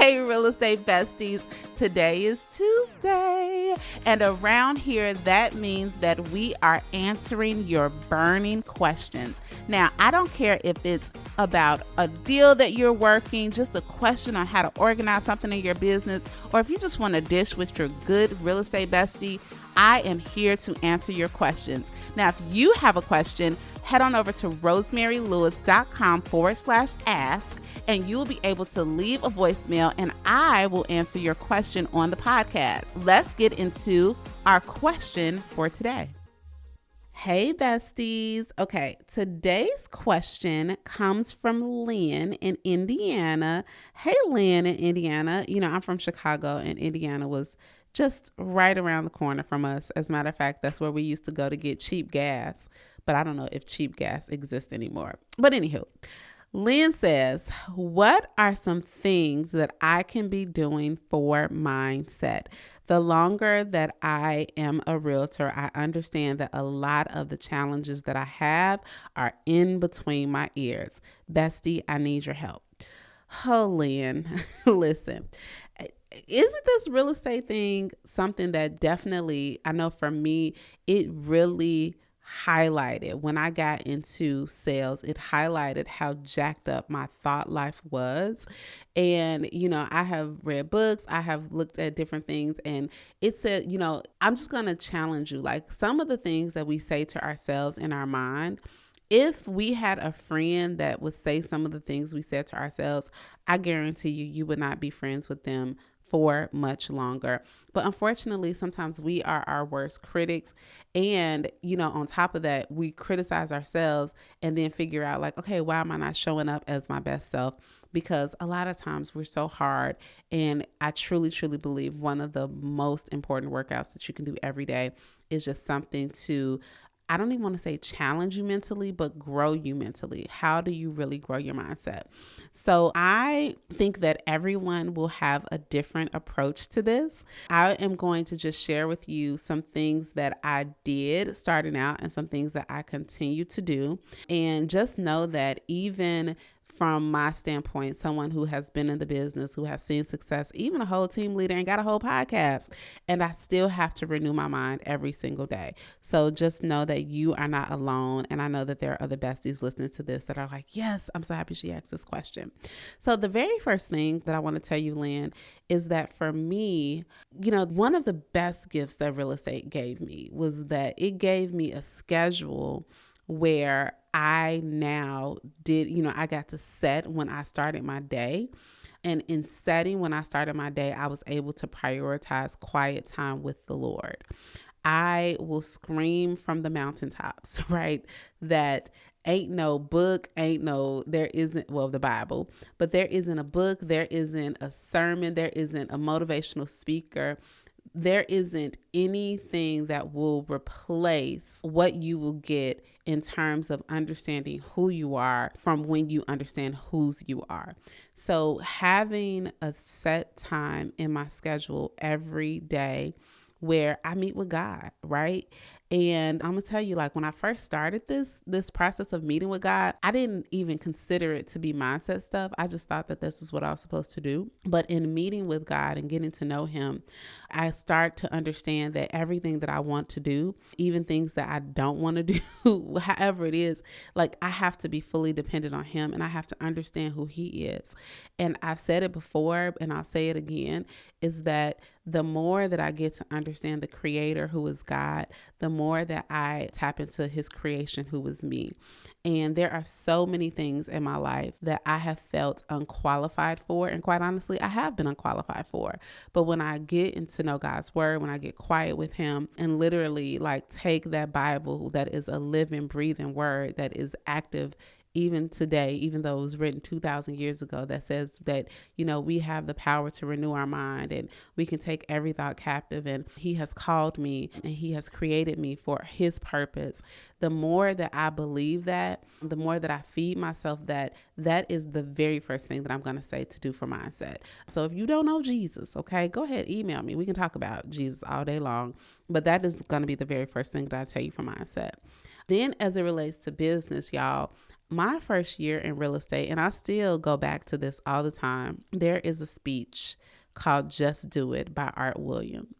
Hey, real estate besties. Today is Tuesday, and around here, that means that we are answering your burning questions. Now, I don't care if it's about a deal that you're working, just a question on how to organize something in your business, or if you just want to dish with your good real estate bestie, I am here to answer your questions. Now, if you have a question, head on over to rosemarylewis.com/ask. And you will be able to leave a voicemail and I will answer your question on the podcast. Let's get into our question for today. Hey, besties. Okay, today's question comes from Lynn in Indiana. Hey, Lynn in Indiana. You know, I'm from Chicago and Indiana was just right around the corner from us. As a matter of fact, that's where we used to go to get cheap gas. But I don't know if cheap gas exists anymore. But anywho, Lynn says, what are some things that I can be doing for mindset? The longer that I am a realtor, I understand that a lot of the challenges that I have are in between my ears. Bestie, I need your help. Oh, Lynn, listen. Isn't this real estate thing something that definitely, I know for me, it really highlighted when I got into sales, it highlighted how jacked up my thought life was. And, you know, I have read books, I have looked at different things, and it said, you know, I'm just going to challenge you. Like some of the things that we say to ourselves in our mind, if we had a friend that would say some of the things we said to ourselves, I guarantee you, you would not be friends with them for much longer. But unfortunately, sometimes we are our worst critics. And, you know, on top of that, we criticize ourselves and then figure out like, okay, why am I not showing up as my best self? Because a lot of times we're so hard. And I truly, truly believe one of the most important workouts that you can do every day is just something to, I don't even want to say challenge you mentally, but grow you mentally. How do you really grow your mindset? So I think that everyone will have a different approach to this. I am going to just share with you some things that I did starting out and some things that I continue to do. And just know that even from my standpoint, someone who has been in the business, who has seen success, even a whole team leader and got a whole podcast, and I still have to renew my mind every single day. So just know that you are not alone. And I know that there are other besties listening to this that are like, yes, I'm so happy she asked this question. So the very first thing that I want to tell you, Lynn, is that for me, you know, one of the best gifts that real estate gave me was that it gave me a schedule where I now did, you know, I got to set when I started my day. And in setting when I started my day, I was able to prioritize quiet time with the Lord. I will scream from the mountaintops, right? That ain't no book, there isn't, well, the Bible, but there isn't a book, there isn't a sermon, there isn't a motivational speaker. There isn't anything that will replace what you will get in terms of understanding who you are from when you understand whose you are. So having a set time in my schedule every day where I meet with God, right? And I'm gonna tell you, like when I first started this process of meeting with God, I didn't even consider it to be mindset stuff. I just thought that this is what I was supposed to do. But in meeting with God and getting to know him, I start to understand that everything that I want to do, even things that I don't want to do, however it is, like I have to be fully dependent on him and I have to understand who he is. And I've said it before and I'll say it again, is that the more that I get to understand the creator who is God, the more that I tap into his creation who is me. And there are so many things in my life that I have felt unqualified for. And quite honestly, I have been unqualified for. But when I get into know God's word, when I get quiet with him and literally like take that Bible that is a living, breathing word that is active even today, even though it was written 2,000 years ago, that says that, you know, we have the power to renew our mind and we can take every thought captive, and he has called me and he has created me for his purpose. The more that I believe that, the more that I feed myself that is the very first thing that I'm going to say to do for mindset. So if you don't know Jesus, okay, go ahead, email me. We can talk about Jesus all day long, but that is going to be the very first thing that I tell you for mindset. Then as it relates to business, y'all, My first year in real estate, and I still go back to this all the time, there is a speech called Just Do It by Art Williams.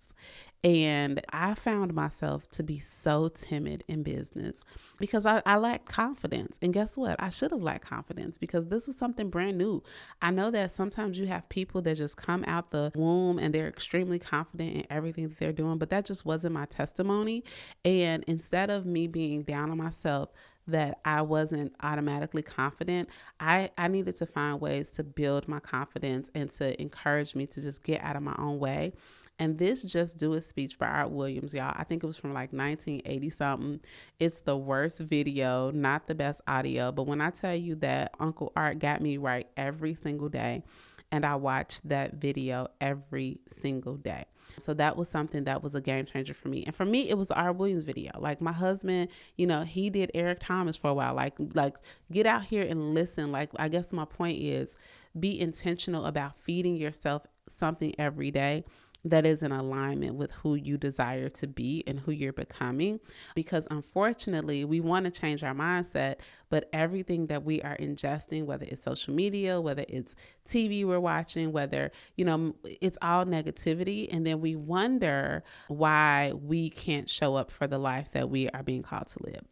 And I found myself to be so timid in business because I lacked confidence. And guess what? I should have lacked confidence because this was something brand new. I know that sometimes you have people that just come out the womb and they're extremely confident in everything that they're doing, but that just wasn't my testimony. And instead of me being down on myself, that I wasn't automatically confident, I needed to find ways to build my confidence and to encourage me to just get out of my own way. And this Just Do It speech by Art Williams, y'all, I think it was from like 1980 something. It's the worst video, not the best audio. But when I tell you that Uncle Art got me right every single day, and I watched that video every single day. So that was something that was a game changer for me. And for me, it was the Art Williams video. Like my husband, he did Eric Thomas for a while. Like get out here and listen. Like, I guess my point is be intentional about feeding yourself something every day that is in alignment with who you desire to be and who you're becoming. Because unfortunately, we want to change our mindset, but everything that we are ingesting, whether it's social media, whether it's TV we're watching, whether, it's all negativity. And then we wonder why we can't show up for the life that we are being called to live.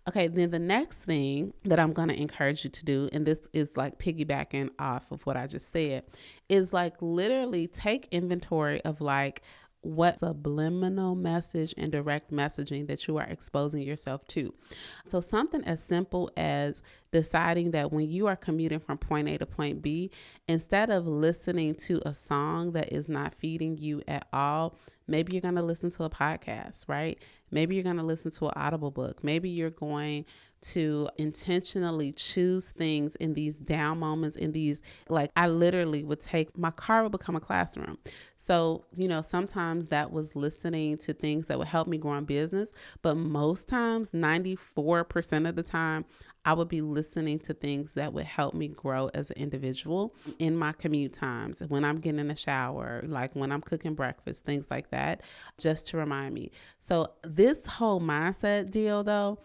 Okay, then the next thing that I'm going to encourage you to do, and this is like piggybacking off of what I just said, is like literally take inventory of like what subliminal message and direct messaging that you are exposing yourself to. So something as simple as deciding that when you are commuting from point A to point B, instead of listening to a song that is not feeding you at all, maybe you're going to listen to a podcast, right? Maybe you're going to listen to an Audible book. Maybe you're going to intentionally choose things in these down moments, in these, like I literally would take, my car would become a classroom. So, sometimes that was listening to things that would help me grow in business. But most times, 94% of the time, I would be listening to things that would help me grow as an individual in my commute times, when I'm getting in the shower, like when I'm cooking breakfast, things like that, just to remind me. So this whole mindset deal though,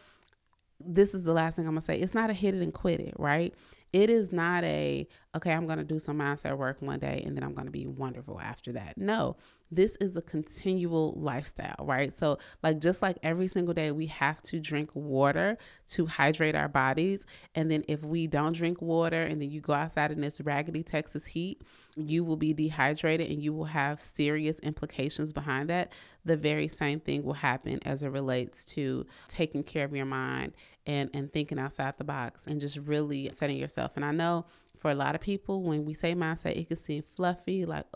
this is the last thing I'm gonna say. It's not a hit it and quit it, right? It is not okay, I'm going to do some mindset work one day and then I'm going to be wonderful after that. No, this is a continual lifestyle, right? So just like every single day, we have to drink water to hydrate our bodies. And then if we don't drink water and then you go outside in this raggedy Texas heat, you will be dehydrated and you will have serious implications behind that. The very same thing will happen as it relates to taking care of your mind and thinking outside the box and just really setting yourself. And I know for a lot of people, when we say mindset, it can seem fluffy, like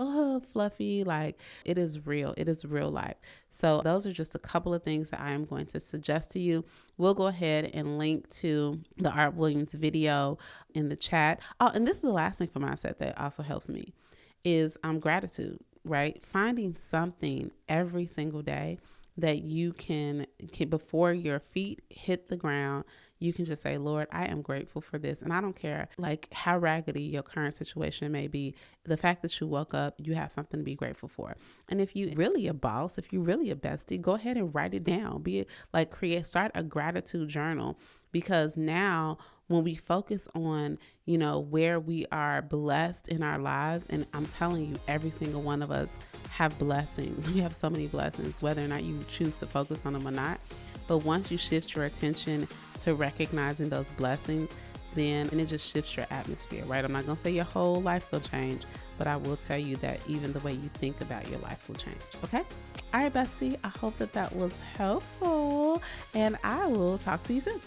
it is real. It is real life. So those are just a couple of things that I am going to suggest to you. We'll go ahead and link to the Art Williams video in the chat. Oh, and this is the last thing for mindset that also helps me is gratitude, right? Finding something every single day that you can before your feet hit the ground, you can just say, Lord, I am grateful for this. And I don't care like how raggedy your current situation may be. The fact that you woke up, you have something to be grateful for. And if you really a boss, if you really a bestie, go ahead and write it down. Start a gratitude journal. Because now when we focus on, where we are blessed in our lives, and I'm telling you, every single one of us have blessings. We have so many blessings, whether or not you choose to focus on them or not. But once you shift your attention to recognizing those blessings, then it just shifts your atmosphere, right? I'm not going to say your whole life will change, but I will tell you that even the way you think about your life will change. Okay? All right, bestie. I hope that was helpful, and I will talk to you soon.